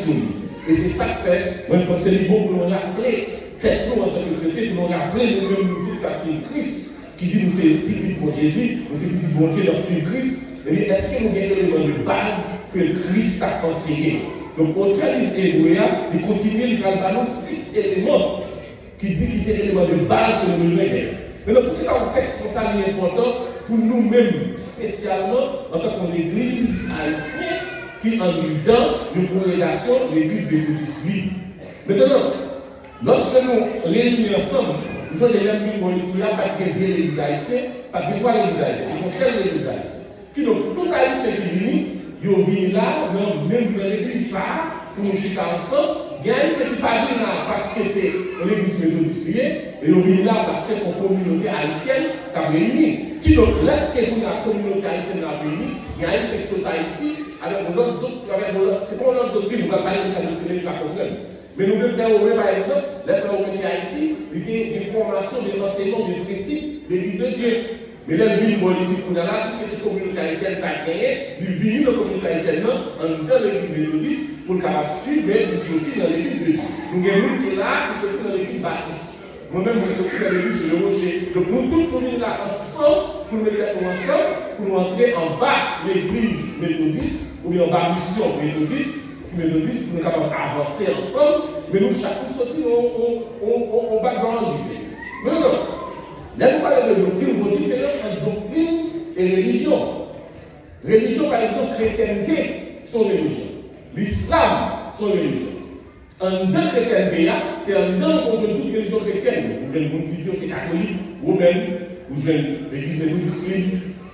Christ nous. Et c'est ça que fait, moi je pense que c'est bon pour nous rappeler, tête nous en tant que chrétiens, pour nous rappeler nous-mêmes, nous tous qui avons suivi Christ, qui dit nous c'est petit pour Jésus, nous c'est petit bon Dieu dans suivre Christ. Et bien, est-ce que nous avons des éléments de base que Christ a enseigné? Donc, au terme de l'Hébreu, il continue, il va nous 6 éléments qui disent que c'est des éléments de base que nous devons faire. Maintenant, pour que ça, un texte comme ça est important pour nous-mêmes, spécialement en tant qu'Église haïtienne, qui en dedans de congrégation l'Église de Jésus. Maintenant, lorsque nous réunissons ensemble, nous avons des mêmes ici, pas de l'Église haïtienne, pas de trois l'Église haïtienne, qui concerne l'Église haïtienne. Qui donc, tout haïtien qui vient, ils viennent là, même dans l'église, pour nous jeter ensemble. Il y a un qui pas venu là parce que c'est l'église méthodiste, et ils viennent là parce que c'est une communauté haïtienne qui a réuni. Qui donc, lorsque la communauté haïtienne a réuni, il y a un qui sont Haïti, avec d'autres, c'est pas un autre doctrine, nous ne pouvons pas parler de ça, doctrine, pas de problème. Mais nous devons faire au par exemple, les frères au Haïti, il y a des formations, des enseignements, des principes de l'église de Dieu. Mais là, il vient ici pour là, puisque cette communauté haïtienne a gagné, il vient dans la communauté haïtienne, dans l'église méthodiste, pour le capable de suivre, mais il sortit dans l'église de Dieu. Nous avons un qui est là, qui sortit dans l'église baptiste. Moi-même, je suis sorti dans l'église sur le rocher. Donc, nous tous, nous venons là ensemble, pour nous mettre ensemble, pour nous entrer en bas l'église méthodiste, ou bien en bas mission méthodiste, pour nous capables d'avancer ensemble, mais nous, chacun sorti au background du fait. Non. Là, nous parlons de doctrine, nous différence entre doctrine et religion. Religion, par exemple, chrétienté, sont religion. L'islam, sont religion. En deux chrétienté, c'est en deux qu'on joue toute religion chrétienne. Vous avez une religion, c'est catholique, romaine, vous avez l'église méthodiste,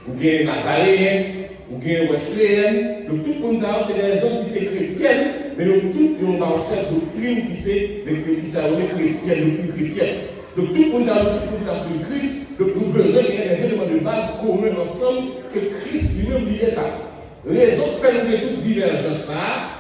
vous avez nazaréen, vous avez wesleyen. Donc, tout le monde, c'est des entités chrétiennes, mais nous, toutes, on va faire doctrine qui c'est chrétienne, doctrine chrétienne. Donc tout le monde a sur Christ, donc nous avons besoin qu'il y ait des éléments de base communs ensemble que Christ lui-même lui est là. Raison de faire nous toutes divergences,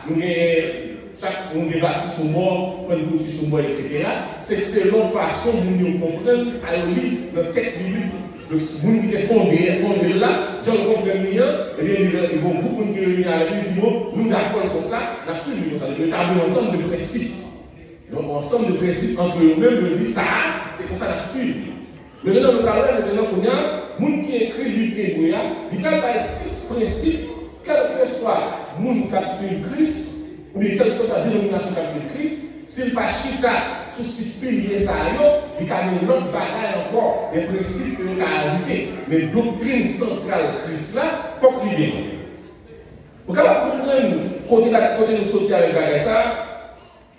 nous avons débattu sur mort, nous sur mort, etc. C'est selon façon dont nous comprenons, ça lit dans le texte biblique. Donc si vous qui êtes fondé là, j'en comprends bien, et bien il y a beaucoup de gens qui réunissent à la vie du mot, nous d'accord comme ça, nous suivons ça. Nous établissons ensemble de principes. Donc, ensemble de principes entre eux-mêmes, nous disent ça, c'est comme ça qu'on suit. Maintenant, nous parlons maintenant qu'on y a, les gens qui écrit le livre Hébreu, ils parlent par 6 principes, quel que soit le monde qui suit Christ, ou bien quelle que soit la dénomination qui suit Christ, s'il ne pas chita sous 6 piliers, il y a une autre bataille encore, des principes que nous avons ajoutés. Mais la doctrine centrale Christ là, il faut qu'il y ait. Pour comprendre côté nous sortir avec ça,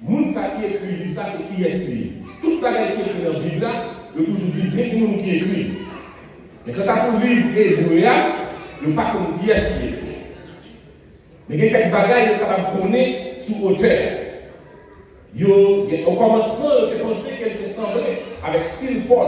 moun sa qui écrit livre ça c'est qui est lui. Toute bagaille qui est écrit dans la Bible là, il toujours dit bien que nous qui écrit. Mais quand tu as pour livre Hébreu là, il pas comme qui est écrit. Mais il y a quelques bagailles qui sont capables de connaître sous auteur. Au commencement, il pensé qu'elle semblait avec style Paul.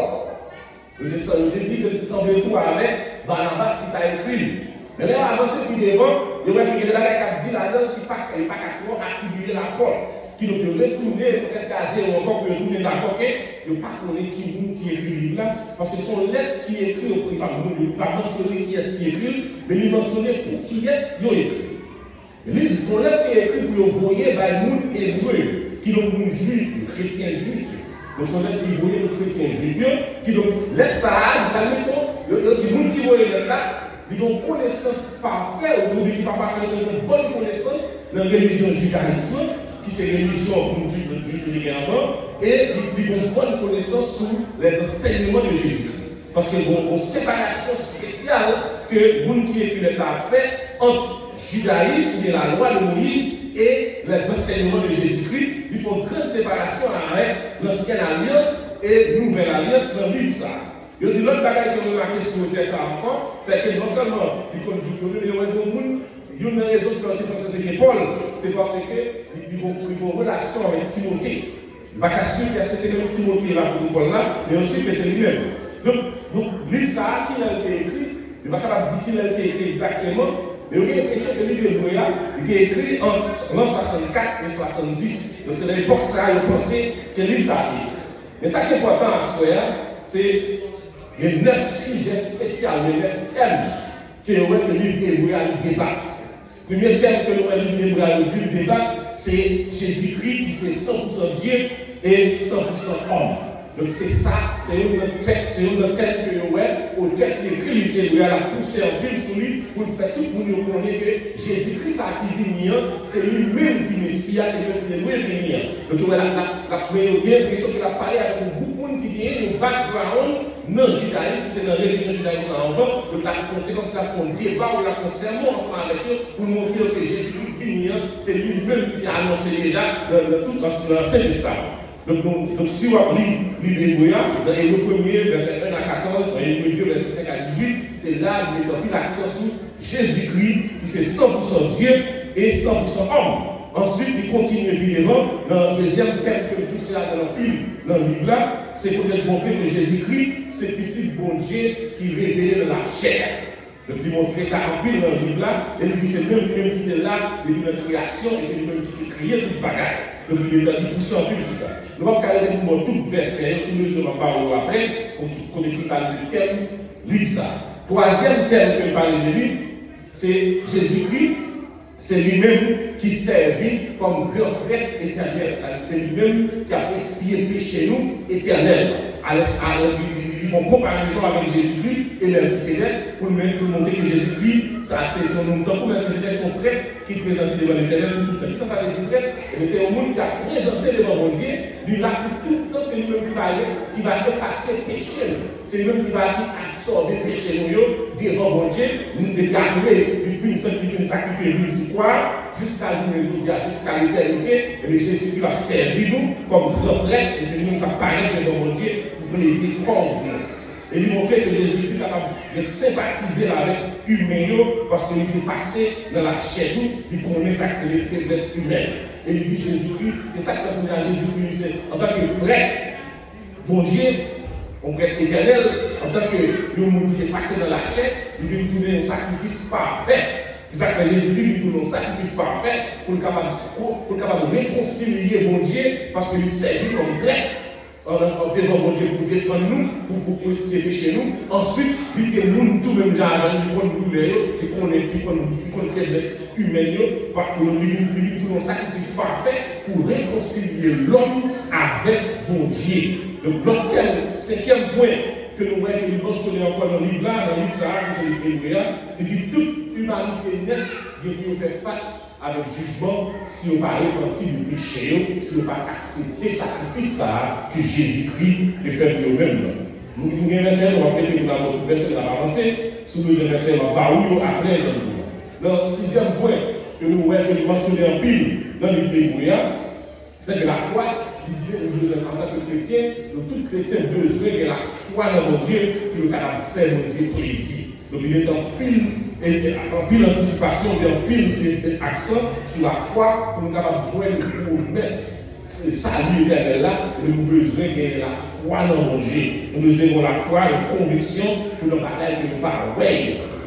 Il dit qu'elle semblait tout avec Barnabas qui t'a écrit. Mais là, avancé plus devant, il y a des bagailles qui dit là-dedans qui n'est pas trop attribué à Paul. Qui nous retourner, est-ce qu'à zéro encore pour retourner d'accord, il n'y a pas connaître qui écrit le livre là, parce que son lettre qui est écrit au prix par nous, il ne pas mentionner qui est-ce qui écrit, mais il mentionner pour qui est-ce qui écrit. Son lettre qui est écrit pour le voyer par le monde hébreu, qui est le monde juif, le chrétien juif. Donc son lettre qui voyait le chrétien juif, qui donc lettre ça, il y a des gens qui voyaient lettre là, ils ont une connaissance parfaite, ou qui ne va pas faire une bonne connaissance dans la religion judaïsme. Qui c'est religion pour nous juifs avant, et ils ont une bonne connaissance sur les enseignements de Jésus. Parce qu'il y a une séparation spéciale que les gens qui écrivent la fait entre judaïsme, et la loi de Moïse, et les enseignements de Jésus-Christ. Il faut une grande séparation avec l'ancienne alliance et nouvelle alliance dans le livre ça. Il y a l'autre bagaille qui est remarqué sur le texte encore, c'est que non seulement ils connaissent mais il y a des gens. Une raison pour laquelle je pense que c'est Paul, c'est parce qu'il y a une relation avec Timothée. Il ne va pas assurer que c'est même Timothée là pour Paul là, mais aussi que c'est lui-même. Donc, livre ça, qui a été écrit, il ne va pas dire qu'il a été écrit exactement, mais il y a l'impression que le livre de Hébreu a été écrit en 64 et 70. Donc, c'est à l'époque ça, il pensait que le livre ça a été écrit. Mais ça qui est important à ce c'est qu'il y a 9 sujets spéciaux, 9 thèmes que le livre Hébreu a débattu. Le premier thème que nous avons dit, le débat, c'est Jésus-Christ qui c'est 100% Dieu et 100% homme. Donc c'est ça, c'est une texte que au texte écrit, il a poussé en pile sur lui pour faire tout pour nous connaître que Jésus-Christ a qui vient, c'est lui-même qui Messie, c'est lui-même qui vient. Donc on a l'impression qu'il a parlé avec beaucoup de monde qui vient, un background non judaïsme, c'était dans la religion judaïsme avant, donc c'est comme ça qu'on débat ou la sermon ensemble avec eux pour montrer que Jésus-Christ vient, c'est lui-même qui a annoncé déjà dans tout l'Ancien Testament. Donc, si on lit l'Hébreu, dans les deux premiers, versets 1 à 14, dans les deux, versets 5 à 18, c'est là où il met l'accent sur Jésus-Christ, qui c'est 100% Dieu et 100% homme. Ensuite, il continue plus devant, dans le deuxième thème que tout cela dans le livre là, c'est pour être montré que Jésus-Christ, c'est petit bon Dieu qui est révélé dans la chair. Donc, il montre ça en pile dans le livre là, et il dit c'est même lui qui était là, depuis la création, et c'est lui-même qui a créé toute bagarre. Donc, il pousse en pile sur ça. Nous allons parler de tout verset, si nous allons parler après, qu'on écrit par le thème, lui ça. Troisième thème que je parle de lui, c'est Jésus-Christ, c'est lui-même qui servit comme grand prêtre éternel. C'est lui-même qui a expié le péché nous éternel. Ils font comparaison avec Jésus-Christ et Melchisédek pour montrer que Jésus-Christ, c'est son nom. Tant que Melchisédek sont prêts qui présentent devant l'Éternel pour tout le temps. Ça veut dire que c'est un monde qui a présenté devant mon Dieu, lui là tout le temps, c'est lui-même qui va effacer le péché. C'est lui-même qui va absorber le péché devant mon Dieu. Nous devons garder, il fait une sacrifice musicale jusqu'à l'éternité. Et Jésus-Christ va servir nous comme grand prêtre et c'est lui-même qui va paraître devant mon Dieu. Pour les causes. Et il montrait que Jésus est capable de sympathiser avec l'humain parce qu'il est passé dans la chair, il connaît ça que les faiblesses humaines. Et il dit Jésus-Christ, c'est ça que fait à Jésus-Christ, en tant que prêtre, bon Dieu, un prêtre éternel, en tant que l'homme qui est passé dans la chair, il veut nous donner un sacrifice parfait. C'est ça que Jésus-Christ nous donne un sacrifice parfait pour capable de réconcilier mon Dieu parce qu'il servit comme prêtre. Devant mon Dieu pour défendre nous, pour expliquer chez nous. Ensuite, il dit nous tout-mêmes, nous connaissons douleur, qui connaissent faiblesse humaine, parce que nous vivons un sacrifice parfait pour réconcilier l'homme avec mon Dieu. Donc, notre cinquième point que nous voyons mentionné encore dans le livre là, dans le livre Sahara, c'est le Hébreu, il dit toute humanité nette devrait faire face avec jugement si on va repentir du péché, si on va accepter le sacrifice que Jésus-Christ a fait pour nous-mêmes. Nous avons un verset, on va prêter pour notre verset de l'avancée, sous le verset, on va parler après. Dans le sixième point que nous voyons mentionné en pile dans le livre Hébreu, c'est que la foi, en tant que chrétien, tout chrétien a besoin de la foi dans mon Dieu pour nous faire mon Dieu plaisir. Donc il est en pile anticipation, en pile accent sur la foi pour nous capables de jouer une promesse. C'est ça l'éternel là, nous avons besoin de la foi dans mon Dieu. Nous avons la foi, une conviction pour nos bagages que nous parlons.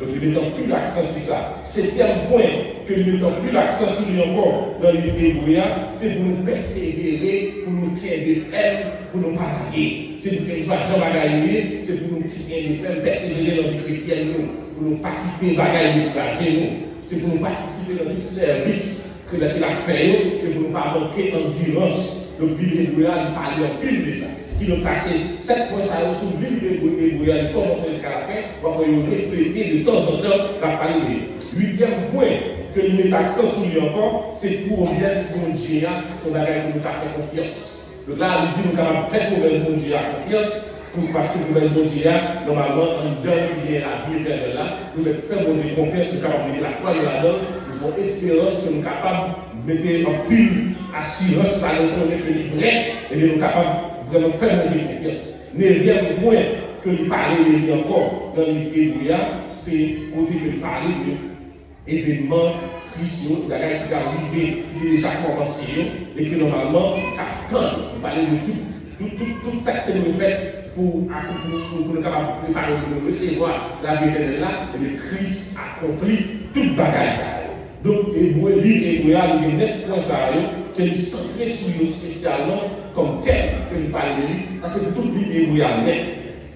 Donc il est en pile accent sur ça. Septième point que nous mettons plus l'accent sur lui encore dans les Hébreux, c'est pour nous persévérer, pour nous créer des fermes, pour nous bagailler. C'est pour que nous soyons bagailler, c'est pour nous créer des fermes, persévérer dans la vie chrétienne, pour nous pas quitter bagailler pour lâcher nous. C'est pour nous participer dans tout service que la fait, c'est pour nous pas manquer d'endurance. Donc l'Hébreux, il parle en pile de ça. Et donc ça c'est 7 points ça sur l'île de Hébreu, comment jusqu'à la fin, on va refléter de temps en temps la parler. Huitième point que nous mettons accent sur lui encore, c'est pour laisser mon Dieu, son bagage que nous avons fait confiance. Donc là, il dit nous avons fait pour laisser mon Dieu confiance, parce que pour laisser mon Dieu, normalement, on donne bien la vie éternelle là, nous mettons faire mon Dieu confiance, nous avons mis la foi de la donne, nous avons espérance que nous sommes capables de mettre en pile assurance par notre connaître que nous vrai, et nous sommes capables vraiment faire mon Dieu confiance. Neuvième point que nous parlons encore dans le livre Hébreu, c'est côté que parler de événements cruciaux, d'ailleurs qui arrivé, qui est déjà commencé, et que normalement, attendre, nous parler de tout ça que nous faisons pour nous capables de préparer, pour recevoir la vie éternelle là, et le Christ accomplit toute bagaille ça. Donc, le livre Hébreu, il y a 9 points ça, qui est centré sur nous spécialement comme tel que nous parlons de lui, parce que tout le livre Hébreu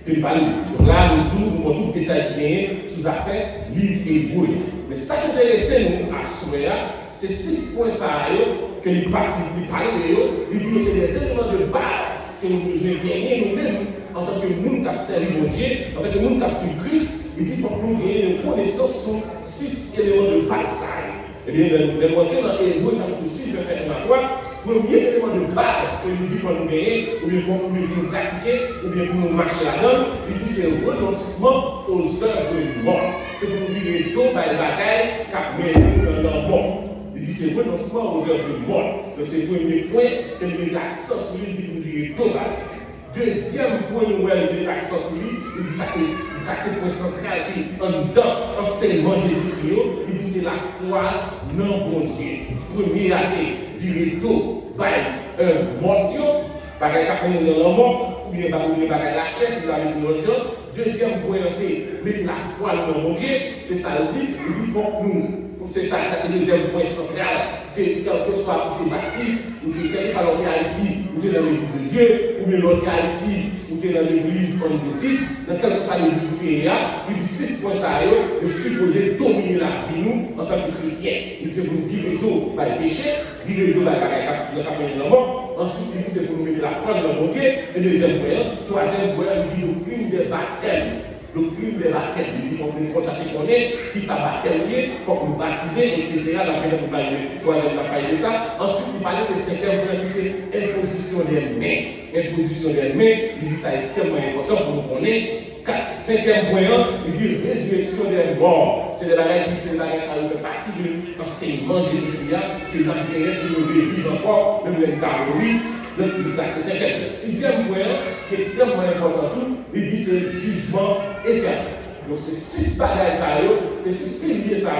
que nous parlons de lui. Donc là, nous avons tout le détail qui est sous affaire livre Hébreu. Mais ça qui intéresse nous à Souéa, C'est 6 points que les parlent, ils disent que c'est des éléments de base que nous devons gagner nous-mêmes en tant que monde qui a servi mon Dieu, en tant que monde qui a suivi Christ. Il dit qu'il faut que nous gagnions une connaissance sur 6 éléments de base. Eh bien, nous montrer dans Hébreux chapitre 6, verset 1 à 3, premier élément de base que nous dit pour nous gagner, ou bien pour nous pratiquer, ou bien pour nous marcher là-dedans, il dit c'est le renoncement aux œuvres mortes. C'est pour nous vivre tout par les batailles qui mènent dans leur mort. Il dit c'est le renoncement aux œuvres mortes. Donc c'est le premier point que nous mettons l'accent sur lui, il dit que nous vivons tout par les deuxième point, nous mettons l'accent sur lui, il dit ça c'est le point central qui est en dedans, enseignement Jésus-Christ, il dit c'est la foi non bon Dieu. Premier, c'est vivre tout par œuvre morte, bagaille qui mène dans leur mort, ou bien bagaille la chair, si vous avez dit l'autre chose. Deuxième point, c'est mettre la foi dans mon Dieu, c'est ça le dit, il dit pour nous. C'est ça, c'est le deuxième point central. Quel que soit tu es baptiste, ou tu es dans Haïti, ou tu es dans l'église de Dieu, ou bien l'autre Haïti, ou tu es dans l'église pentecôtiste, dans quelle que soit l'église où tu es là, il dit 6 points ça de supposer dominer la vie nous en tant que chrétiens. Il dit c'est pour nous vivre tout par le péché, vivre tout par le capitaine de la mort. Ensuite, il dit c'est pour nous mettre la foi dans le bon Dieu. Le deuxième point, troisième point, il dit doctrine des baptêmes. Doctrine des baptêmes, il dit qu'il faut que nous constations qu'on est, qui ça baptême, il faut que nous baptiser, etc. Dans le troisième parler de ça. Ensuite, il parlait de cinquième point qui c'est imposition des mains. Imposition des mains, il dit ça est extrêmement important pour nous connaître. Cinquième point, il dit résurrection des morts. C'est des bagages qui ça fait partie de l'enseignement Jésus-Christ, que nous avons gagné pour nous vivre encore, même les théories. Donc, ça c'est cinquième. Sixième point, qui est extrêmement important tout, il dit c'est le jugement éternel. Donc, c'est 6 bagages ça, c'est 6 piliers ça.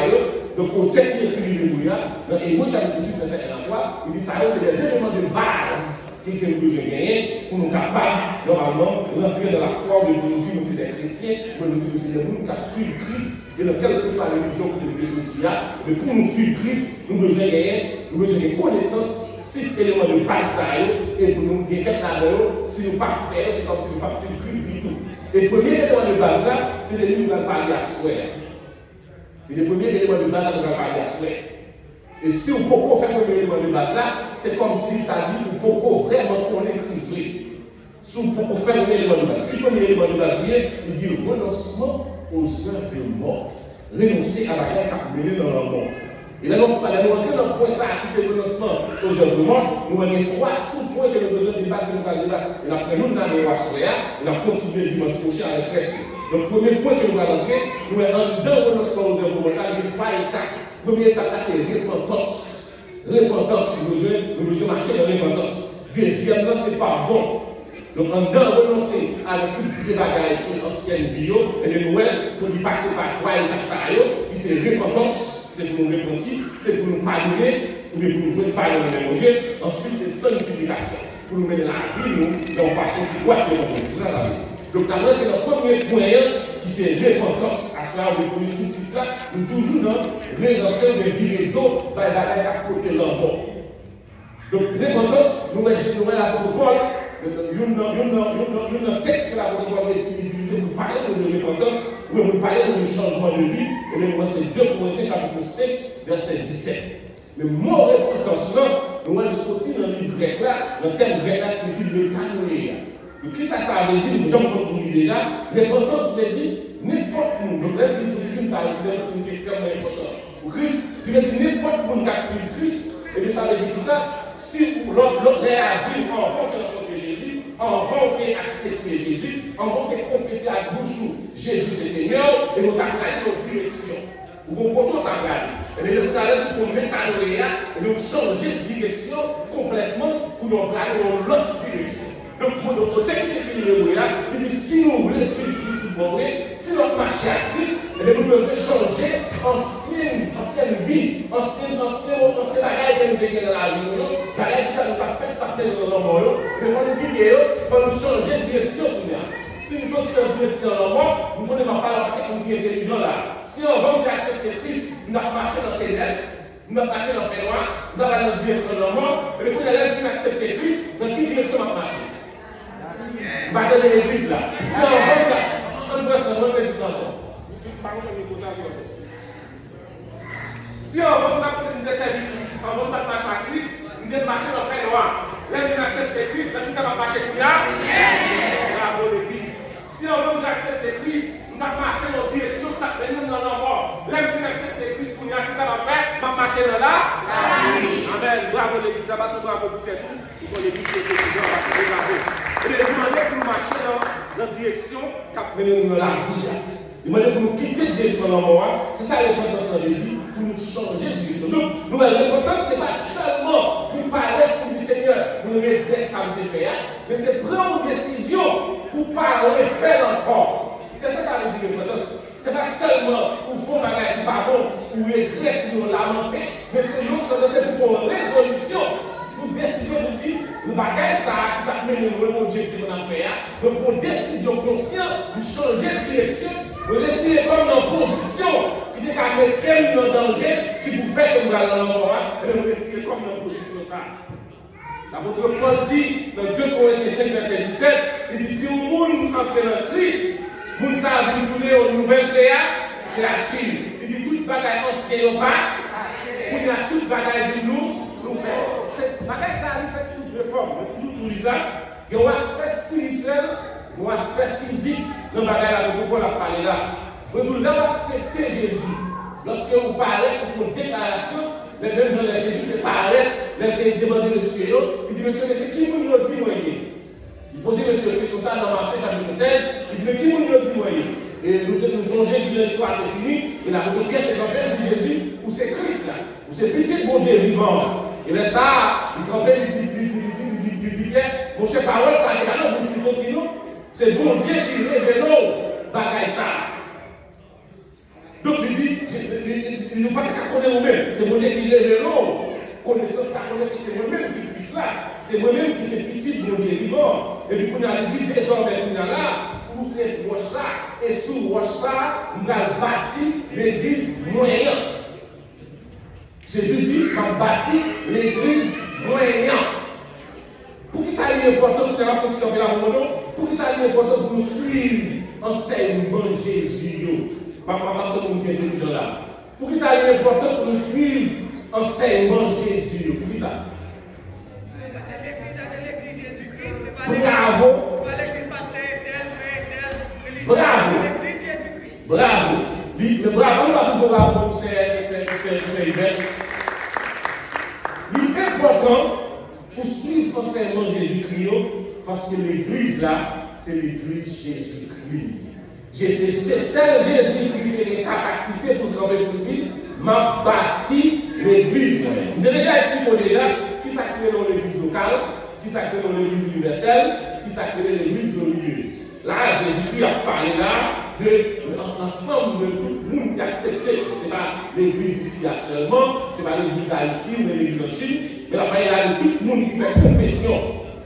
Donc, au texte qui est écrit dans Hébreux chapitre 6, verset 1 à 3, il dit ça, c'est des éléments de base que nous devons gagner pour nous capables, normalement, rentrer dans la forme de nous dire nous sommes des chrétiens, pour nous dire nous sommes des gens qui suivent Christ, et dans quelle que soit la religion que nous devons sortir, mais pour nous suivre Christ, nous devons gagner, nous devons gagner connaissance. 6 éléments de base et pour nous gagner là-dedans, si nous ne pas faire, c'est comme si nous ne pas faire Christ du tout. Et le premier élément de base là, c'est les livres de parler à soi. Et le premier élément de base là, nous allons parler à soi. Et si vous pouvez faire le premier élément de base là, c'est comme si tu as dit que vous pouvez vraiment connaître Christ. Si vous pouvez faire le premier élément de base, le premier élément de base, il dit renoncement aux œuvres mortes. Renoncer à la guerre qui a mené dans leur mort. Et là, nous allons entrer dans le point ça, qui c'est le renoncement aux œuvres mortes. Nous avons 3 sous-points que nous avons besoin de débattre, que nous allons débattre. Et après, nous allons voir soya, et nous allons continuer dimanche prochain avec reste. Donc, le premier point que nous allons entrer, nous allons dans le renoncement aux œuvres mortes. Il y a 3 étapes. Première étape, c'est repentance. Repentance, nous devons marcher dans la repentance. Deuxièmement, c'est pardon. Donc, on doit renoncer avec toutes les bagages qui sont anciennes vie, et de nouvelles, pour y passer par 3 étapes, qui c'est repentance. C'est pour nous repentir, c'est pour nous pardonner, ou bien pour nous jouer pardon dans nos Dieu. Ensuite, c'est sanctification, pour nous mettre la vie nous, dans façon qui doit être dans c'est ça la vie. Donc, là, c'est le premier point qui c'est repentance. À ça, le premier sous-titre là, nous toujours dans rédemption de vie et d'eau, par les bagages à côté de l'enfant. Donc, repentance, nous mettons l'apôtre Paul. Il y a un texte que l'apôtre Paul a utilisé pour parler de repentance, ou pour parler de changement de vie. Et bien, moi, c'est 2 Corinthiens chapitre 5, verset 17. Mais mon repentance, nous allons sortir dans le livre grec là, le terme grec là, signifie le metanoïa. Donc, qui ça veut dire? Nous avons compris déjà. Repentance veut dire n'importe où. Donc, là, Christ, ça veut dire que c'est extrêmement important. Pour Christ, il veut dire n'importe où qui a suivi Christ. Et bien, ça veut dire que ça. Si l'autre est à vivre en tant que Jésus, en tant qu'accepter Jésus, en tant que confesser à bouche Jésus c'est Seigneur, et nous avons une direction. Vous pouvez tout regarder. Et bien, nous allons nous mettre à l'oreille et nous changer de direction complètement pour nous aller dans l'autre direction. Donc, pour notre technique de l'oreille, il dit si nous voulons suivre Christ pour mourir, si nous marchons à Christ, et bien, nous devons changer ancienne vie, ancienne bagaille que nous avons dans la vie, bagaille qui nous a fait partir dans nos morts, mais quand nous disons, il faut nous changer de direction. Si nous sommes dans une direction dans nos morts, nous ne pouvons pas parler comme des intelligents là. Si on va accepter Christ, nous allons marcher dans tes ténèbres, nous allons marcher dans tes noix, nous allons aller dans la direction de nos morts, et puis nous allons accepter Christ, dans quelle direction on va marcher? Pas dans l'église là. Si on va on va se remettre ça. Si on veut nous servir Christ, on veut marcher à Christ, nous devons marcher dans le fait droit. Là, nous acceptons Christ, là, ça va marcher pour nous. Bravo l'Église. Si on veut nous accepter Christ, nous devons marcher dans la direction que nous dans la mort. Là, nous accepter Christ pour nous, ça va faire, nous devons marcher dans là. Amen. Bravo l'Église, ça va tout bravo pour tout. Ils sont l'Église qui est étudiants, on va tout bravo. Et bien, demandez pour nous marcher dans la direction qui nous dans la vie. Demandez pour nous quitter la direction dans la mort. C'est ça l'importance de Dieu, pour nous changer de direction. Donc, l'importance, ce n'est pas seulement pour parler pour le Seigneur, pour nous regretter ça de faire, mais c'est prendre une décision pour ne pas refaire encore. C'est ça que veut dire l'importance. Ce n'est pas seulement pour faire un bagage pardon ou regret pour nous lamenter, mais c'est non seulement pour une résolution, pour décider de dire, le bagage ça qui va mener au objectif de notre affaire, mais pour une décision consciente, de changer de direction, de retirer comme dans une position qui est à mettre dans danger, qui vous fait que vous allez dans l'endroit, et de vous retirer comme dans une position ça. L'apôtre Paul dit dans 2 Corinthiens 5, verset 17, il dit si le monde entre dans Christ, le monde ça va vous tourner aux nouvelles créatures. Il dit toute bagaille ancienne ou pas, il y a toute bagaille de nous faire. Cette bagaille ça a fait toute réforme, mais toujours tout ça. Il y a un aspect spirituel, il y a un aspect physique dans le bagaille là, l'apôtre Paul a parlé là. Mais nous devons accepter Jésus. Lorsque vous parlez, vous faites une déclaration, les mêmes gens de Jésus qui parlaient, les demandé monsieur, il dit monsieur, qui vous nous dit moi? Il posait monsieur question ça dans Matthieu chapitre 16, il dit mais qui vous nous dit moi? Et nous songeons que l'histoire est finie, et la Pierre est campée de Jésus, où c'est Christ là, où c'est petit bon Dieu vivant. Et là ça, il campait, il dit Pierre, mon cher parole, ça c'est la bouche nous sortir, c'est bon Dieu qui révèle bagaille ça. Donc, il dit, il ne pas qu'à connaître nous-mêmes. C'est moi qui l'ai l'eau. Connaissance, ça connaît que c'est moi-même qui suis là. C'est moi-même qui suis petit, mon Dieu vivant. Et puis, on a dit, désormais, on a là, pour nous faire roche ça. Et sous roche ça, on va bâtir l'église moyenne. Jésus dit, on va bâtir l'église moyenne. Pour qui ça est important pour que la fonction de la moment, pour qui ça est important pour nous suivre enseignement Jésus. Papa, tout le monde qui est toujours là. Pour que ça est important pour nous suivre enseignement Jésus. Pour qui ça? Bravo. Bravo. Bravo. Le bravo, on va tout bravo, c'est hiver. Il est important pour suivre enseignement Jésus-Christ parce que l'église là, c'est l'église Jésus-Christ. C'est celle Jésus qui a des capacités pour travailler pour dire, m'a bâti l'église. Nous avons déjà expliqué déjà qui s'appelle dans l'église locale, qui s'appelle dans l'église universelle, qui s'appelle l'église glorieuse. Là, Jésus a parlé là de l'ensemble de tout le monde qui a accepté. Ce n'est pas l'église ici seulement, ce n'est pas l'église à Haïti ou l'église en Chine, mais là, il y a tout le monde qui fait confession,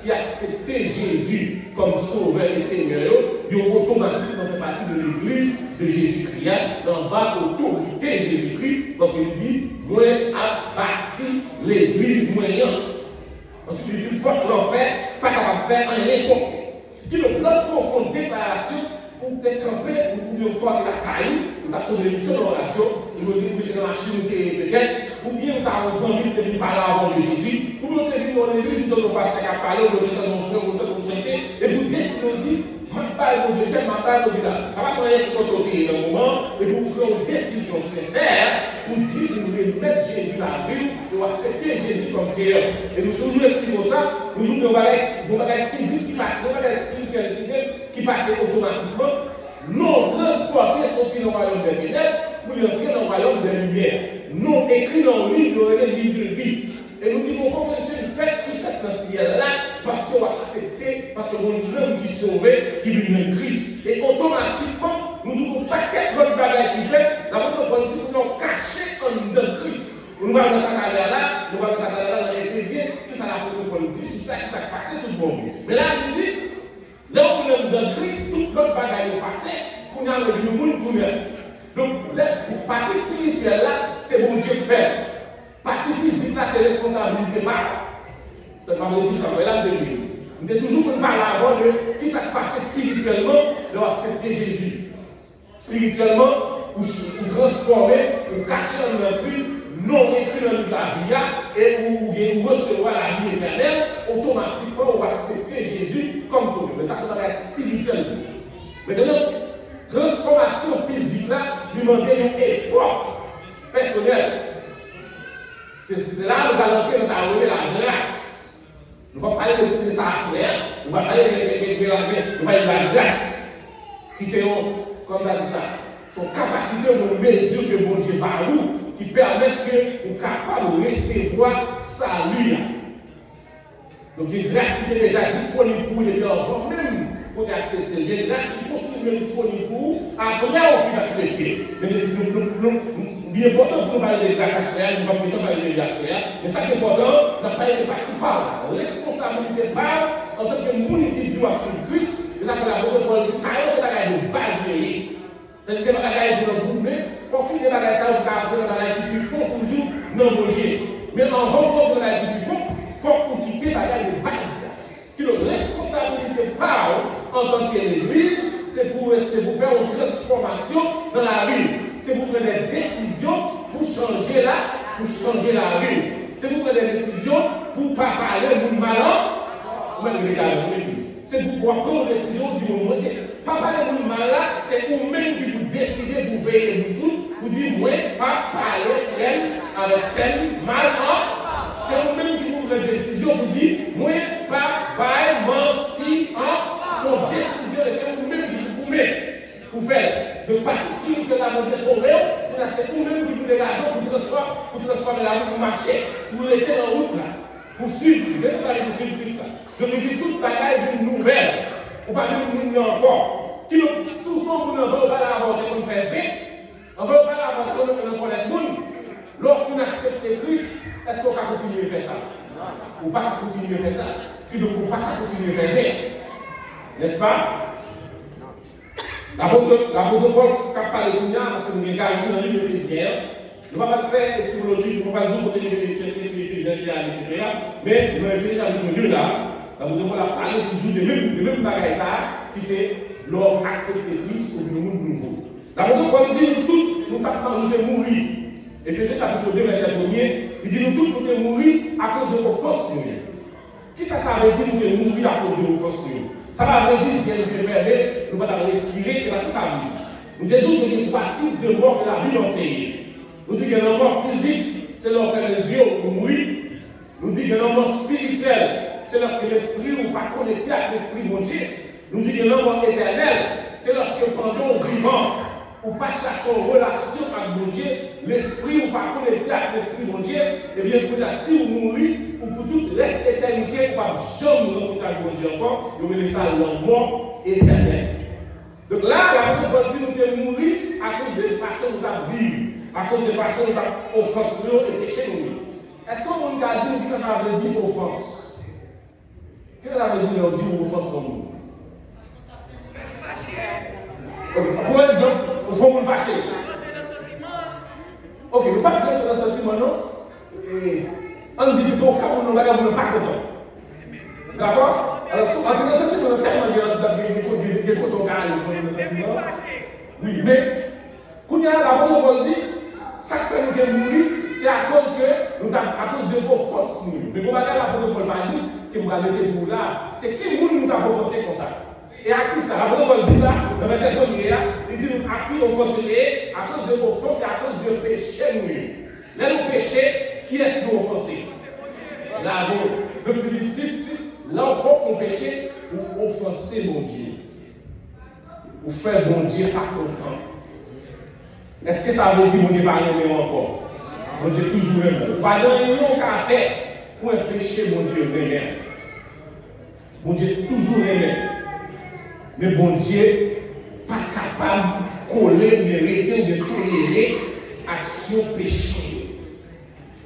qui a accepté Jésus comme sauveur et Seigneur, ils ont automatiquement fait partie de l'église de Jésus-Christ, dans la autorité de Jésus-Christ, parce qu'il dit, moi, a bâti l'église moyenne. Ensuite, il dit, pas l'en faire, pas capable de faire un récompte. Donc, lorsqu'on fait une déclaration, ou peut-être campé, ou bien on sort de la caille, on a tourné l'émission dans la radio, ou on dit que dans la Chine, peut-être, ou bien on a un envie de venir parler avant de Jésus, ou bien on est venu dans l'église, on a pasteur qui a parlé, on a dit dans mon frère, on a chanté, et vous décidez de dire, ma parole de Dieu, ma parole de Dieu là. Ça va faire rien qui côté dans le moment, et vous prenez une décision sincère pour dire que nous voulons mettre Jésus dans la vie, nous accepter Jésus comme Seigneur. Et nous toujours expliquons ça, nous avons des bagages physiques qui passent, des bagages spirituels qui passent automatiquement. Non transportés sortis dans le royaume des ténèbres pour entrer dans le royaume des lumières. Non écrits dans le livre de vie. Et nous disons comment c'est une fête qui fait dans le ciel là, parce qu'on a accepté, parce qu'on a un homme qui sauvé, qui vit en Christ. Et automatiquement, nous disons pas quel autre bagage qui fait, la votre politique, nous avons caché en de Christ. Nous allons dans sa carrière là, nous allons dans sa carrière là, dans l'Éphésiens, tout ça la protocole dit, c'est ça qui s'est passé tout le monde. Mais là, il dit, là où nous sommes dans Christ, tout l'autre bagage est passé, pour nous avoir le monde tout neuf. Donc, pour partie spirituelle là, c'est bon Dieu qui fait. Partie physique là, c'est responsabilité pas. Donc, on va dire ça, mais là, nous sommes toujours pour parler avant de qui s'est passé spirituellement, de accepter Jésus. Spirituellement, ou transformer, ou cacher en Christ, non écrit dans le livre de la vie, et vous recevoir la vie éternelle, automatiquement, on va accepter Jésus comme sauveur. Mais ça, c'est dans la spirituelle. Maintenant, transformation physique là, lui demande un effort personnel. C'est là que nous allons entrer dans la grâce. Nous ne allons pas parler de tout ça à faire, nous allons parler de la grâce, qui c'est, comme on a dit ça, son capacité de mesure que bon Dieu par nous, qui permet que nous sommes capables de recevoir salut. Donc, il y a une grâce qui est déjà disponible pour nous depuis avant même pour accepter. Il y a une grâce qui continue disponible pour nous après on peut accepter. Mais il est important pour nous parler de grâce actuelle, nous ne pouvons pas parler de grâce actuelle, mais ça qui est important, nous avons parlé de participants. La responsabilité part en tant que monde qui dit à son Christ, et ça fait la bonne pour dire ça, c'est la de base. C'est-à-dire que les bagages de notre groupe, il faut qu'il y ait des bagages pour apprendre dans la vie qui font toujours non manger. Mais en rencontre dans la vie qui font, il faut qu'on quitte les bagages de base. Que la responsabilité part en tant qu'Église, c'est pour faire une transformation dans la vie. C'est pour prendre des décisions pour changer la vie. C'est pour prendre des décisions pour ne pas parler de monde malin, même l'église. C'est pour prendre des décisions du moment. Pas parler de mal là, c'est vous-même qui vous décidez de vous veiller le jour, vous dites, moi, pas parler frère avec celle mal en. C'est vous-même qui vous prenez des décisions, vous dites, moi, pas mentir en. C'est une décision, c'est vous-même qui vous mettez pour faire de participer de la monnaie sauvée, c'est vous-même qui vous donnez l'argent pour transformer la route, pour marcher, pour rester en route là, pour suivre, c'est ça que vous suivez Christ là. Donc, il dit toute bagaille d'une nouvelle. Ou pas de nous encore. Qui nous, souvent, nous ne voulons pas l'avoir de nous faire ça. On ne veut pas l'avoir de nous connaître nous. Lorsqu'on accepte Christ, est-ce qu'on va continuer à faire ça? Ou pas continuer à faire ça? Qui ne peut pas continuer à faire ça? N'est-ce pas? L'apôtre Paul a parlé de nous, parce que nous avons garanti dans le livre d'Éphésiens. Nous ne allons pas faire théologie, nous ne allons pas dire côté de l'Éphésiens qui a été mais nous allons faire dans le livre là. Nous devons parler toujours de même bagages qui c'est l'homme accepté Christ au monde nouveau. L'apôtre Paul dit nous tous, nous devons mourir. Éphésiens chapitre 2, verset 1er, il dit nous tous, nous devons mourir à cause de nos forces. Qui ça veut dire nous devons mourir à cause de nos forces? Ça va dire si nous devons fermer, nous devons respirer, c'est pas ça ça veut dire. Nous disons qu'il y a trois types de mort que la Bible enseigne. Nous disons qu'il y a une mort physique, c'est leur faire les yeux pour mourir. Nous disons qu'il y a une mort spirituelle. C'est lorsque l'esprit n'est pas connecté avec l'esprit de Dieu. Nous disons que l'homme éternel, c'est lorsque pendant vivant, ou pas chercher une relation avec Dieu, l'esprit n'est pas connecté avec l'esprit de Dieu, et bien que si vous mourrez, ou pour toute l'éternité, vous ne pouvez jamais rencontrer avec Dieu encore, vous mettez ça dans le mort éternel. Donc là, la Bible dit que nous devons mourir à cause de la façon dont nous vivons, à cause de la façon dont nous offensons et péchons. Est-ce qu'on a dit que ça veut dire offense? Qu'est-ce que ça veut dire de dire offense comme nous? Pour exemple, il faut nous fâcher. Ok, nous ne pas dans le sentiment, non? On dit plutôt que nous ne sommes pas contents. D'accord? Alors, dans le sentiment, on a tellement de coton. Oui, mais, quand il y a la bonne dit, ça fait nous mourir, c'est à cause de vos forces. Mais vous regardez la bonne dit que vous avez été pour là, c'est qui nous a offensé comme ça? Et à qui ça? La bonne dit ça, dans le verset 1, il dit à qui offensé, à cause de vos forces et à cause de péché nous. Là, nous péchons, qui est-ce qui nous offensé? Là, depuis le 6, là, on fait qu'on péché ou offenser mon Dieu. Ou faire mon Dieu pas content. Est-ce que ça veut dire mon Dieu pas aimé encore? Mon Dieu toujours aimé. Pas de réunion qu'à faire pour un péché, mon Dieu aimé. Mon Dieu toujours aimé. Mais mon Dieu pas capable de coller, de rester, de tolérer action péché.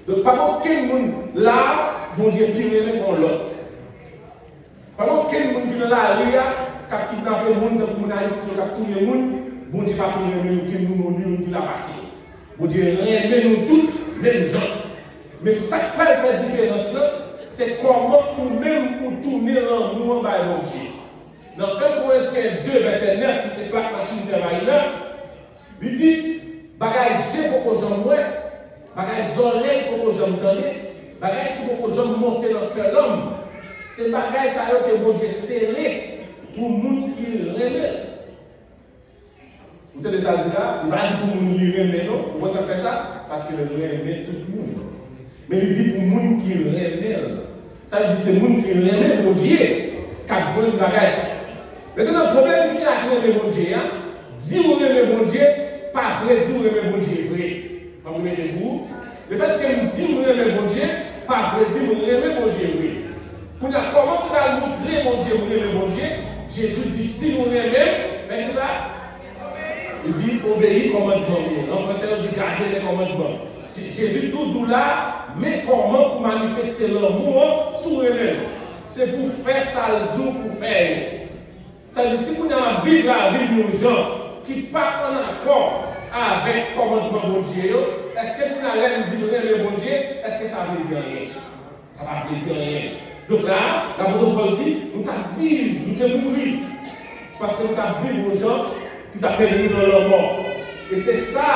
Donc, par contre, quel monde là, mon Dieu plus aimé qu'on l'autre. Par contre, quel monde qui est dans la rue, qui a kidnappé le monde, qui a Haïti, qui a tout le monde, bon Dieu pas pour aimer nous, qui nous qui l'a passé. Bon Dieu aime nous tous, même gens. Mais ça qui va faire la différence, c'est comment nous-mêmes nous tourner l'amour en bas de Dieu. Dans 1 Corinthiens 2, verset 9, qui se plaque machine de travail là, il dit, bagage j'ai pour que j'en moi, Bagay zolé pour que j'aime donner, bagay pour que j'aime monter dans le cœur l'homme. C'est bagay ça que bon Dieu scellé pour monde qui l'aime. Vous avez ça dit là, il va dire pour monde qui l'aime non, pourquoi ça fait ça? Parce que le aime tout le monde. Mais il dit pour monde qui l'aime. Ça veut dire c'est monde qui l'aime mon Dieu qui a joué le bagay ça. Maintenant le problème qui a avec mon Dieu, dit vous aimez mon Dieu, pas vrai, dit vous aimez mon Dieu vrai. Vous mettez vous. Le fait que nous disons que nous aimons mon Dieu, pas vrai dire que nous aimons mon Dieu, oui. Comment nous allons montrer mon Dieu, nous aimons mon Dieu? Jésus dit si nous aimons, c'est ça. Il dit obéir commandement. En français, on dit garder les commandements. Jésus tout là, mais comment pour manifester l'amour sur nous-mêmes? C'est pour faire ça le jour pour faire. Ça veut dire si vous avez vivre la vie de nos gens qui partent en accord avec le commandement de Dieu, est-ce que vous allez nous dire le bon Dieu? Est-ce que ça veut dire rien? Ça va dire rien. Donc là, l'apôtre Paul dit, nous allons vivre, nous allons mourir. Parce que nous allons vivre aux gens qui t'appellent nous dans leur mort. Et c'est ça,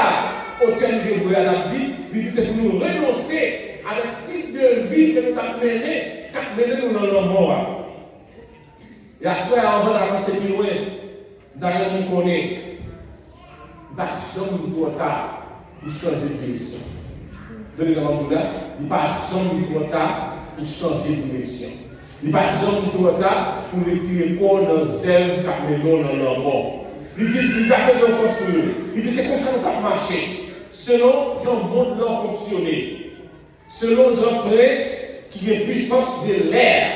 auquel nous avons dit, il dit c'est pour nous renoncer à le type de vie que nous avons mené nous dans leur mort. Et à ce moment-là, on va avancer plus loin. D'ailleurs, nous connaissons. Il n'y a jamais trop tard pour changer de direction. Donnez-moi là, il n'y a jamais trop tard pour changer de direction. Il n'y a jamais trop tard pour retirer le corps dans zèle qui a mené dans leur mort. Il dit, il a fait une force pour nous. Il dit, c'est comme ça que nous avons marché. Selon Jean-Monde l'a fonctionné. Selon Jean-Presse qui est puissance de l'air.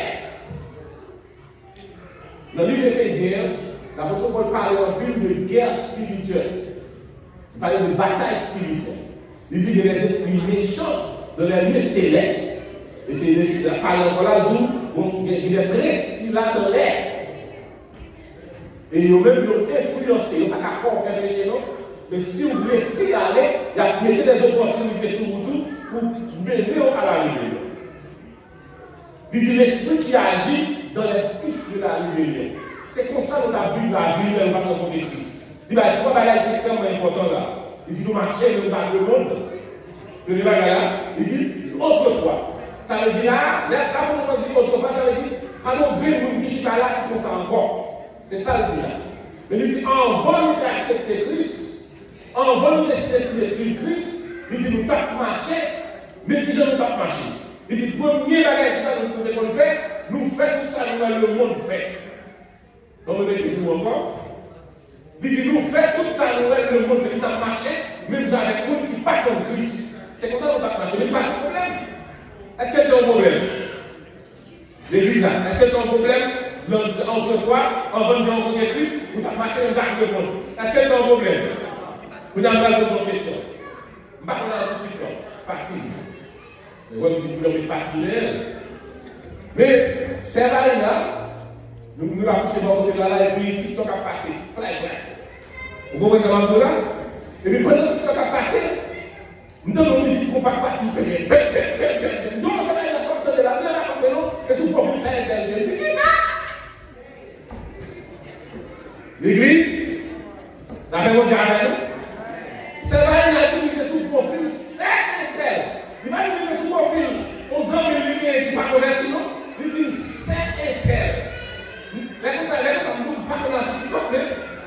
Dans le livre d'Éphésiens, l'apôtre Paul parle en plus de guerre spirituelle. Il parle de bataille spirituelle. Il dit qu'il y a des esprits méchants dans les lieux célestes. Et c'est parle encore là d'où il y a des esprits là dans l'air. Et ils ont même influencé, ils n'ont pas qu'à faire péché, non? Mais si vous laissez aller, il y a des opportunités sur vous pour mener à la rébellion. Il dit l'esprit qui agit dans les fils de la rébellion. C'est comme ça que nous avons vu la vie de notre Christ. Il dit, il y a trois bagages extrêmement importants là. Il dit, nous marchons dans le monde. Il dit, autrefois. Ça veut dire, là, quand on dit autrefois, ça veut dire, pas nous brûler nous qui sont là qui font ça encore. C'est ça le dit là. Mais il dit, en volant d'accepter Christ, en volant d'accepter Christ, il dit, nous tapons marcher, mais puis je nous tapons marcher. Il dit, premier bagage que nous fait, nous faisons tout ça, nous le monde fait. Donc, vous mettez tout encore. Il dit, nous faisons tout ça, nous le monde fait, nous tapons marcher, même avec nous qui pas comme Christ. C'est comme ça que nous tapons marcher, mais pas de problème. Est-ce que tu as un problème? L'église là, est-ce que tu as un problème? Autrefois, avant de rencontrer Christ, vous avez marché dans le monde. Est-ce que tu as un problème? Vous avez posé une question. Je ne vais pas faire tout de suite, facile. Mais vous dites que facile. Mais c'est là, nous allons coucher dans le côté là, et puis TikTok a passé. Vous comprenez ce que là? Et puis pendant que TikTok a passé, nous avons une musique qu'on ne va pas partir. Nous avons la sorte de la terre, et si vous pouvez faire un l'église, la fait mon Dieu avec nous. C'est là qu'il a dit que sous profil, c'est tel. Il m'a dit que sous profil, aux hommes et lumière qui ne sont pas convertis, non? Il dit c'est tel. Mais ça ne nous pas comme la suite,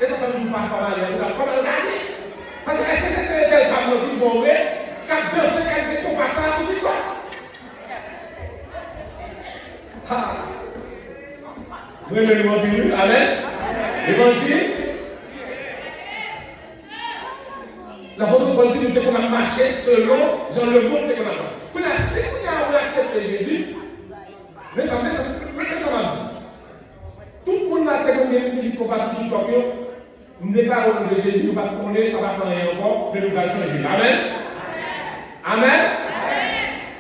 et ça ne nous pas faire la forme de garder. Parce que est-ce que c'est tel par notre bon vrai, 4, 2, 5, 4, 2, pas ça, tout dit quoi? Vous aimez l'évangile? Amen. L'évangile, l'apôtre Paul dit qu'on a marché selon Jean le monde qu'on a marché. Pour la si on a accepté Jésus, mais ça m'a dit. Tout le monde a fait une musique qu'on passe sur TikTok, nous déclarons de Jésus, nous ne pouvons pas connaître, ça va faire rien encore, mais nous allons changer. Amen. Amen.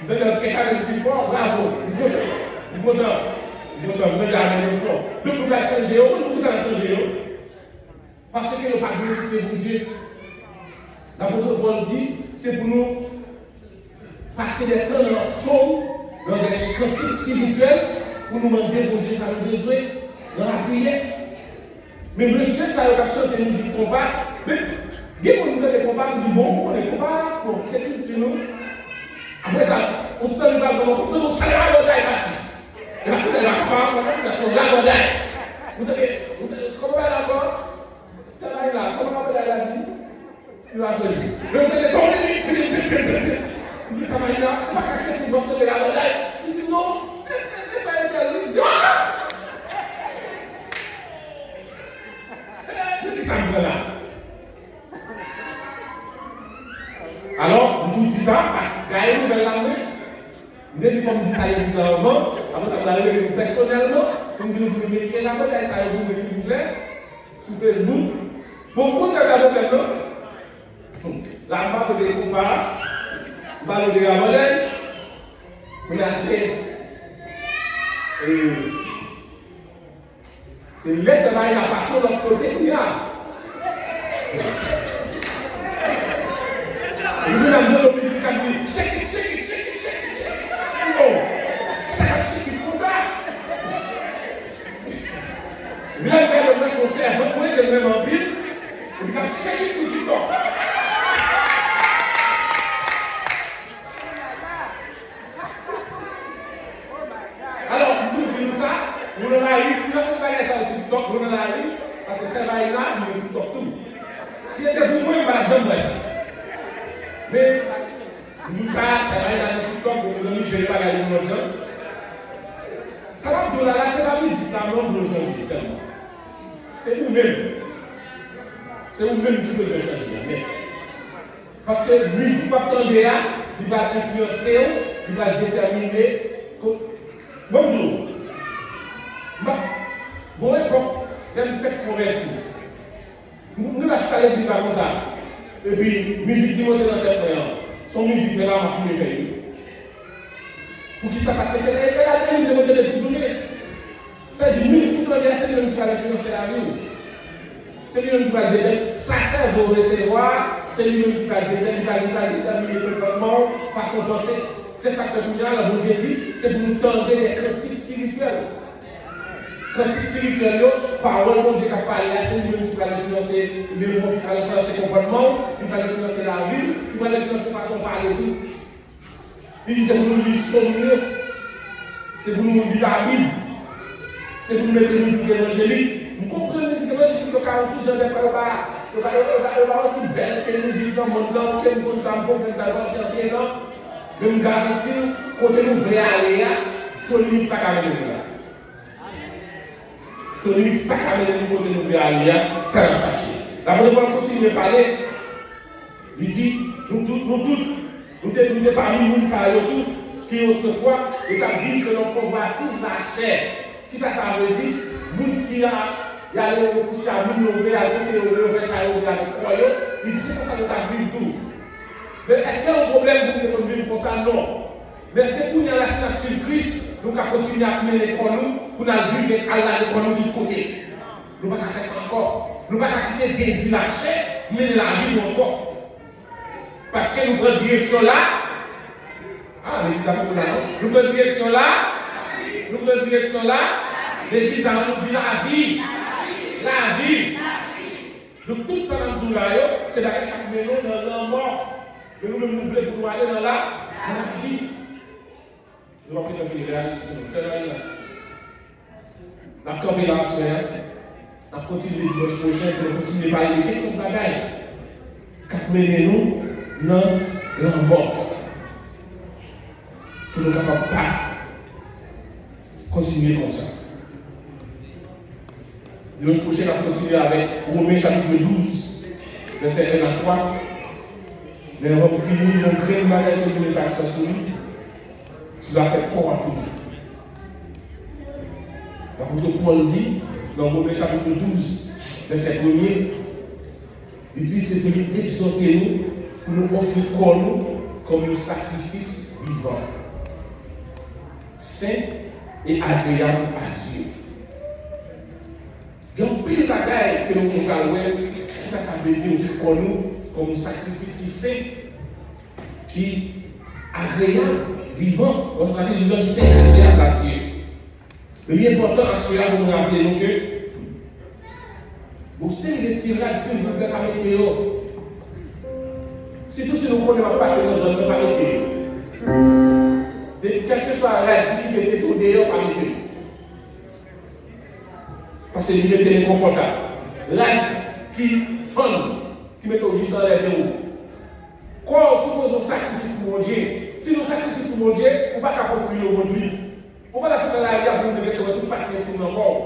Vous êtes quelqu'un de plus fort, bravo. Nous comptons. Donc, vous allez aller le fort. Donc, vous allez changer, vous allez changer. Parce que nous pas glorifier pour Dieu. L'apôtre Paul dit, c'est pour nous passer des temps dans l'ensemble, dans des cantiques spirituels, pour nous demander pour Dieu, ça nous besoin, dans la prière. Mais monsieur, ça va chanter musique combat. Mais, dès qu'on nous donne des combats, nous disons, bon, les combats, bon, c'est tout sur nous. Après ça, on se donne le bal comme on se fait la bataille parti. Et là, vous avez la part, on a son la bataille. Vous avez, comment elle a encore? C'est là, comment elle a dit? Il va se dire. Mais vous avez tombé, il dit ça va là, pas qu'à faire une de la bataille. Il dit non, est-ce que c'est pas elle? Il dit ah! Qu'est-ce que ça me fait là? Alors, nous disons ça parce que quand nous nouvelle l'armée, nous disons que ça y est plus avant, après ça va arriver personnellement, comme nous vous mettez la bataille, ça y est s'il vous plaît, sur Facebook. Bon, quand ça va maintenant, la marque de compas, balle de la modèle, on a assez. C'est laisse la passion de l'autre côté qu'il y a. Et nous avons deux musiques qui disent shake it, shake it, shake it, shake it, shake it. Oh, ça va shake it comme ça. Et puis là, le gars son cerveau, moi, je le même en pile, et puis quand shake it tout du temps. Alors, nous disons ça, nous n'avons pas eu, si on va ça aussi, donc nous n'avons pas eu, parce que ça va être là, nous nous disons tout. Si c'était pour moi, je ne vais pas dire ça. Mais nous, ça va être dans notre TikTok, nos amis, je ne vais pas gagner notre gens. Ça va me dire là, c'est la musique, là, non, nous changer seulement. C'est nous-mêmes. C'est nous-mêmes qui devons changer. Parce que la musique va tendre, il va influencer, il va déterminer. Bonjour. Bon, époque, il y a une fête pour réussir. Nous l'achetons l'église comme ça. Et puis, musique qui monte dans la tête, son musique, mais là, on va plus faire. Pour qui ça? Parce que c'est la télé de monter de toute journée. Ça dit, musique pour c'est lui qui va influencer la vie. C'est lui qui va déterminer. Ça sert à recevoir, c'est lui qui va déterminer le comportement, façon de penser. C'est ça que la bon Dieu dit, c'est pour nous tendre des critiques spirituelles. Critiques spirituelles, parole, bon Dieu qui a parlé, c'est lui qui va influencer le monde, qui va influencer le comportement, qui va influencer la vie, qui va influencer la façon de parler tout. Il dit, c'est pour nous lire son mieux, c'est pour nous lire la Bible, c'est pour nous mettre une musique évangélique. Vous comprenez la musique évangélique, le 48 jours de frère, il va aussi belle que la musique dans le monde là, que nous sommes comme ça, c'est un mais nous garantissons, quand nous voulons aller, tout le monde n'est pas capable de nous là. Tout le monde n'est pas capable de nous quand nous voulons aller, ça va chercher. D'abord, on continue de parler. Il dit, nous tous parmi nous, ça tout, qui autrefois, nous avons dit que l'on convoitise la chair. Qui ça veut dire? Nous qui allons au coucher à nous, nous voulons aller, nous voulons faire ça, nous voulons aller, il dit, c'est pour ça que nous avons vu tout. Mais est-ce qu'il y a un problème pour nous vivre comme ça? Non. Mais est-ce que pour nous, la signature de Christ, nous allons continuer à mener les nous pour nous vivre à la de nous de tous côtés? Nous ne pouvons pas faire ça encore. Nous ne pouvons pas quitter des désir la chair, mener la vie encore. Parce que nous prenons direction là. Ah, l'église a beaucoup là, non? Nous prenons direction là. Nous prenons direction là. L'église a nous dit la vie. La vie. Donc tout ça dans tout là, c'est la qui nous dans la mort. Mais nous nous voulons pour nous aller dans la vie. Nous allons prendre une réalité. C'est là. La combinaison, on continue le dimanche prochain pour continuer à parler de quelques bagailles. Qui mènent nous dans la mort. Pour nous ne capables pas continuer comme ça. Dimanche prochain, on va continuer avec Romains chapitre 12, verset 1 à 3. Mais on va finir de créer une manière de nous faire ça sur lui. Tu vas faire quoi à toujours. L'apôtre Paul dit, dans Romains chapitre 12, verset 1er, il dit c'est de lui exhorter nous pour nous offrir corps nous comme un sacrifice vivant, saint et agréable à Dieu. Il y a un pile de bagailles que nous pouvons faire, ça veut dire aussi corps nous comme un sacrifice qui saint, qui agréable, vivant. On va dire que c'est agréable à Dieu. L'important à cela, vous nous rappelez que vous savez les tirades, si vous ne pouvez pas mettre. Si tout ce que nous pouvons passer dans un pas mettre. Quel que soit la vie qui était tout d'ailleurs par l'été. Parce que il était inconfortable. Là, qui femme, qui met au juste dans les deux. Quand on suppose un sacrifice pour mon Dieu, si nous sacrifions pour mon Dieu, on ne va pas construire le monde. On ne va pas faire la guerre pour nous dire que tout parti est encore.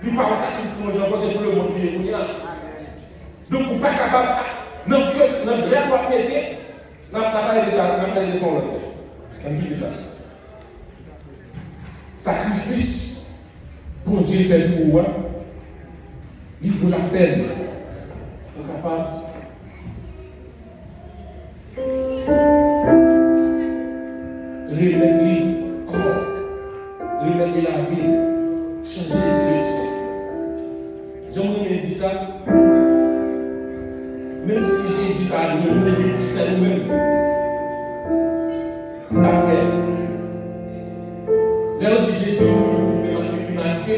Nous ne pas sacrifice pour mon Dieu, c'est pour le monde. Donc, on n'est pas capable, notre vrai doit péter, on n'a pas parlé de ça, on n'a pas parlé de ça. On dit ça. Sacrifice pour Dieu fait pour moi, il vaut la peine. On est capable. Remettre le corps, remettre la vie, changer de direction. J'aimerais dire ça, même si Jésus a donné pour ça nous-mêmes, on a fait. Là, on dit Jésus pour l'humanité.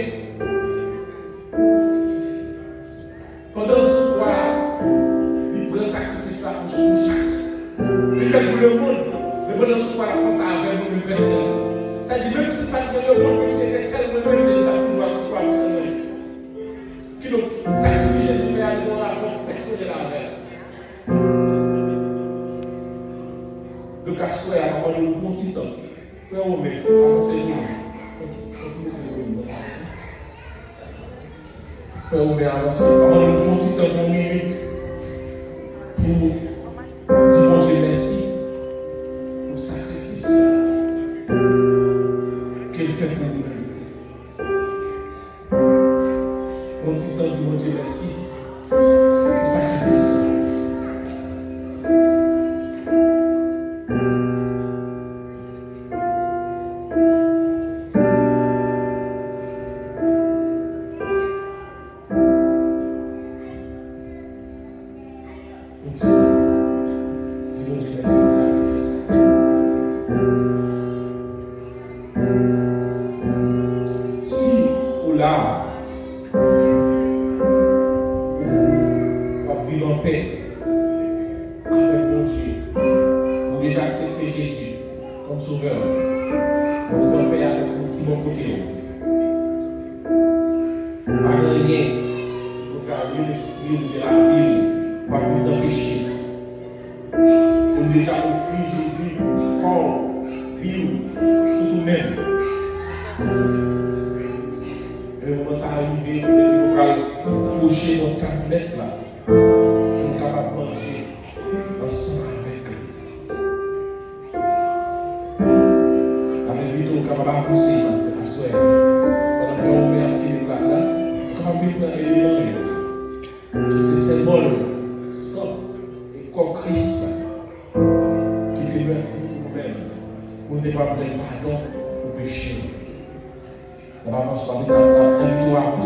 Pendant ce soir, il prend un sacrifice là pour chaque. Il fait pour le monde. Mais pendant ce soir, il pense à avec nous personnellement. C'est-à-dire, même si pas dans le monde, même si c'était seul, même Jésus a toujours à ce soir personnellement. Qui donc, sacrifice Jésus fait à nous dans la porte personnelle avec. Donc, à ce soir, on va nous prendre un petit temps. Frère Omer, avancez nous. Frère Omer, avancez. On va nous prendre un petit temps pour une minute. Pour dire bon Dieu merci. Qu'elle fait pour nous-mêmes. On dit dans mon Dieu merci pour le sacrifice. On avance pas, on